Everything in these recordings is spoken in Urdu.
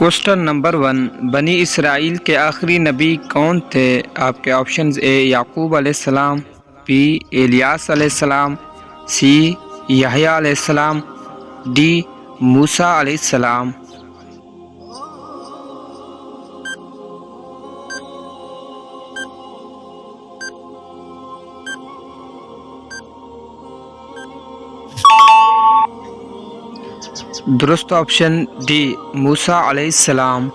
کوشچن نمبر 1، بنی اسرائیل کے آخری نبی کون تھے؟ آپ کے آپشنز: اے یعقوب علیہ السلام، بی الیاس علیہ السلام، سی یحییٰ علیہ السلام، ڈی موسیٰ علیہ السلام۔ درست آپشن ڈی موسیٰ علیہ السلام۔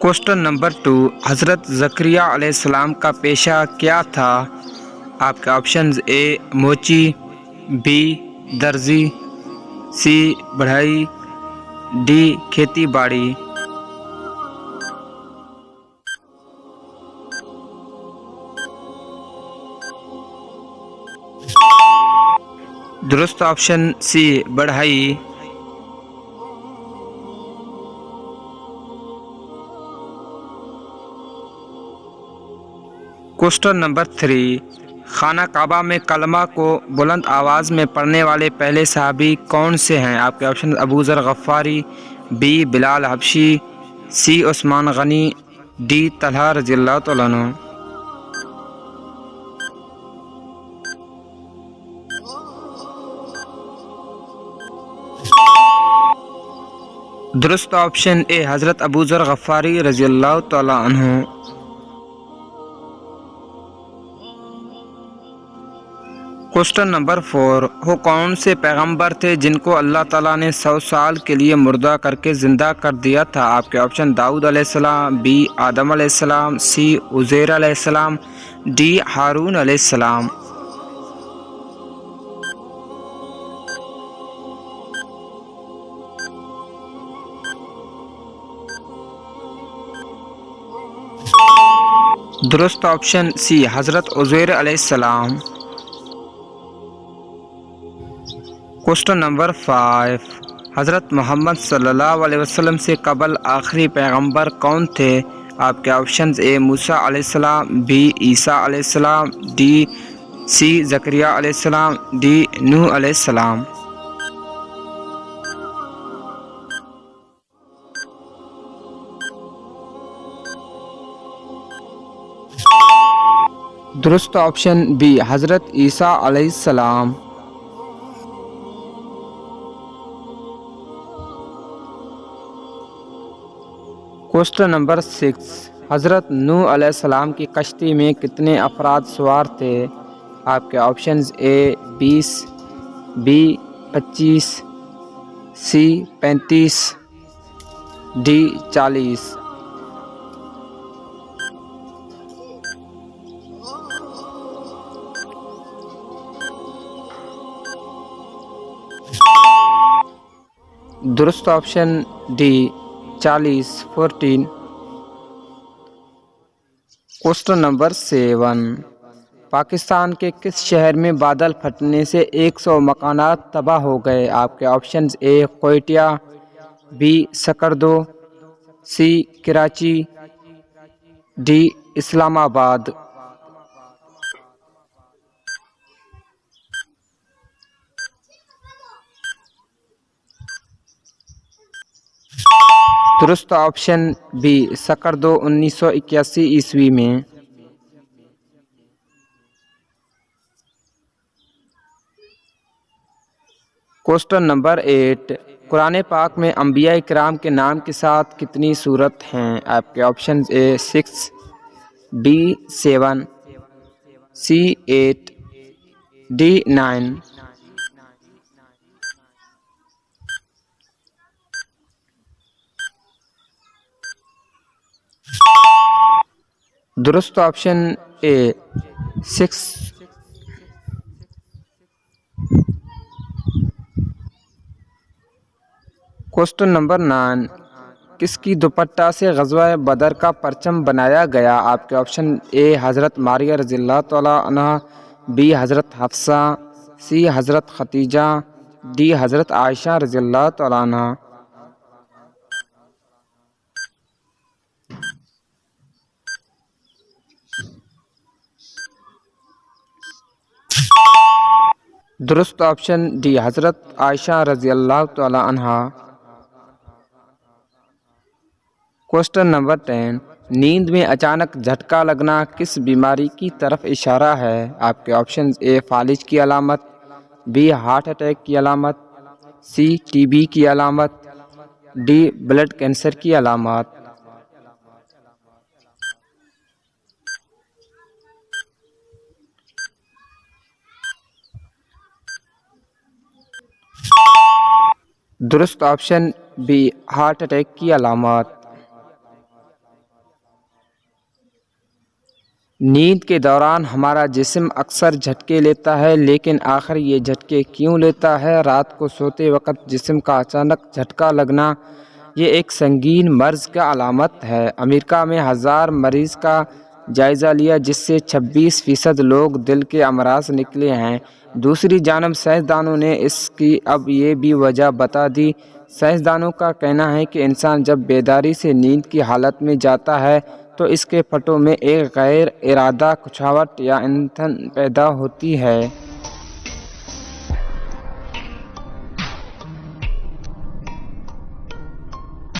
کوشچن نمبر 2، حضرت زکریا علیہ السلام کا پیشہ کیا تھا؟ آپ کے آپشنز: اے موچی، بی درزی، سی بڑھئی، ڈی کھیتی باڑی۔ درست آپشن سی بڑھئی۔ کوشچن نمبر 3، خانہ کعبہ میں کلمہ کو بلند آواز میں پڑھنے والے پہلے صحابی کون سے ہیں؟ آپ کے آپشن: ابو ذر غفاری، بی بلال حبشی، سی عثمان غنی، ڈی طلحہ رضی اللہ تعالیٰ عنہ۔ درست آپشن اے حضرت ابو ذر غفاری رضی اللہ تعالیٰ عنہ۔ کوشچن نمبر 4، وہ کون سے پیغمبر تھے جن کو اللہ تعالیٰ نے 100 سال کے لیے مردہ کر کے زندہ کر دیا تھا؟ آپ کے آپشن: داؤد علیہ السلام، بی آدم علیہ السلام، سی عزیر علیہ السلام، ڈی ہارون علیہ السلام۔ درست آپشن سی حضرت عزیر علیہ السلام۔ کوشچن نمبر 5، حضرت محمد صلی اللہ علیہ وسلم سے قبل آخری پیغمبر کون تھے؟ آپ کے آپشنز: اے موسیٰ علیہ السلام، بی عیسیٰ علیہ السلام، ڈی سی زکریا علیہ السلام، ڈی نوح علیہ السلام۔ درست آپشن بی حضرت عیسیٰ علیہ السلام۔ کوشچن نمبر 6، حضرت نوح علیہ السلام کی کشتی میں کتنے افراد سوار تھے؟ آپ کے options: A 20، B 25، C 35، D 40۔ درست option D 40۔ Question number 7، Pakistan کے کس شہر میں بادل پھٹنے سے 100 مکانات تباہ ہو گئے؟ آپ کے options: A Quetta, B Skardu, C Karachi, D Islamabad. درست آپشن بی سکردو 1981 عیسوی میں۔ کوشچن نمبر 8، قرآن پاک میں انبیاء کرام کے نام کے ساتھ کتنی سورت ہیں؟ آپ کے options: A 6، B 7، C 8، D 9۔ درست آپشن اے 6۔ کوشچن نمبر 9، کس کی دوپٹہ سے غزوہ بدر کا پرچم بنایا گیا؟ آپ کے آپشن: اے حضرت ماریہ رضی اللہ تعالیٰ عنہ، بی حضرت حفصہ، سی حضرت ختیجہ، ڈی حضرت عائشہ رضی اللہ تعالیٰ عنہ۔ درست آپشن ڈی حضرت عائشہ رضی اللہ تعالی عنہا۔ کوشچن نمبر 10، نیند میں اچانک جھٹکا لگنا کس بیماری کی طرف اشارہ ہے؟ آپ کے آپشنز اے فالج کی علامت، بی ہارٹ اٹیک کی علامت، سی ٹی بی کی علامت، ڈی بلڈ کینسر کی علامات۔ درست آپشن بی ہارٹ اٹیک کی علامات۔ نیند کے دوران ہمارا جسم اکثر جھٹکے لیتا ہے، لیکن آخر یہ جھٹکے کیوں لیتا ہے؟ رات کو سوتے وقت جسم کا اچانک جھٹکا لگنا یہ ایک سنگین مرض کا علامت ہے۔ امریکہ میں 1000 مریض کا جائزہ لیا جس سے 26% لوگ دل کے امراض نکلے ہیں۔ دوسری جانب سائنسدانوں نے اس کی اب یہ بھی وجہ بتا دی۔ سائنسدانوں کا کہنا ہے کہ انسان جب بیداری سے نیند کی حالت میں جاتا ہے تو اس کے پھٹوں میں ایک غیر ارادہ کھچاوٹ یا ایندھن پیدا ہوتی ہے۔